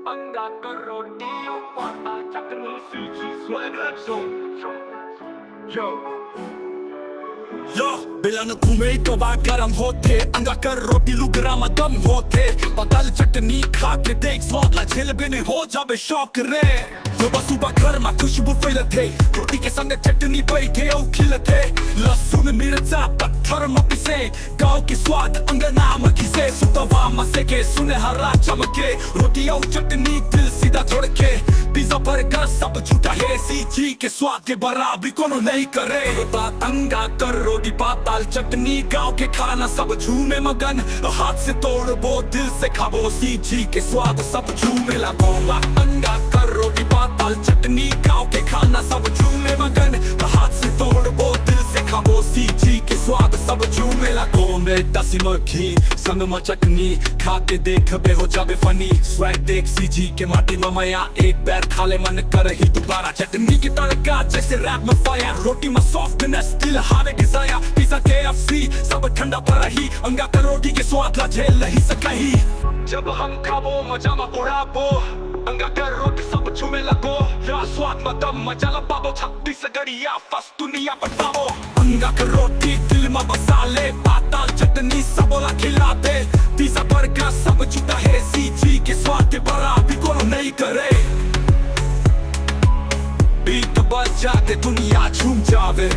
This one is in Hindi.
Anda carrotillo, pata, chutney, सीखी swagger yo बिलन तुम्हें तो गरम होते अंगा कर रोटी लुगराम दम होते पतल चटनी खा के देख स्वाद ला झेल बिने हो जाबे शौक रे सुबह सुबह घर में खुशबू फैलते रोटी के संग चटनी बैठे ओ खिलते लहसुन मिर्चा पत्थर में पिसे गाँव के स्वाद अंगना में घिसे सुतवा मसे के सुनहरा चमके रोटी और चटनी दिल सीधा जोड़ के पिज्जा बर्गर सब झूठा है सीजी के स्वाद के बराबरी कोनो नहीं करे बात अंगा कर रोटी पाताल चटनी गाँव के खाना सब झूमे मगन हाथ से तोड़ वो दिल से खाबो सीजी के स्वाद सब झूमे लगो अंगा कर रोटी पाताल चटनी गाँव के खाना सब झूमे मगन हाथ से तोड़ वो दिल से खाबो सीजी के स्वाद सब झूमे लगो में दसी मक्खी संग में चटनी खा के देख बे हो जाबे फनी स्वैग देख सीजी के माटी में मया एक बैर खा ले मन कर ही दोबारा चटनी की तड़का जैसे रैप में फायर रोटी में सॉफ्टनेस दिल हावे डिजायर पिज्जा KFC सब ठंडा पर ही अंगा कर रोटी के स्वाद ला झेल नहीं सकाही जब हम खाबो मजा में उड़ाबो अंगा कर रोटी सब झूमे लगो या स्वाद में दम मजा ला पाबो छत्ती से गड़िया फस दुनिया बताओ अंगा कर रोटी दिल में मसाले पाताल चटनी सब ला खिलाते पिज्जा बर्गर सब झूठा है सीजी के स्वाद के बराबरी कोनो नहीं करे बीट बज जाते दुनिया झूम जावे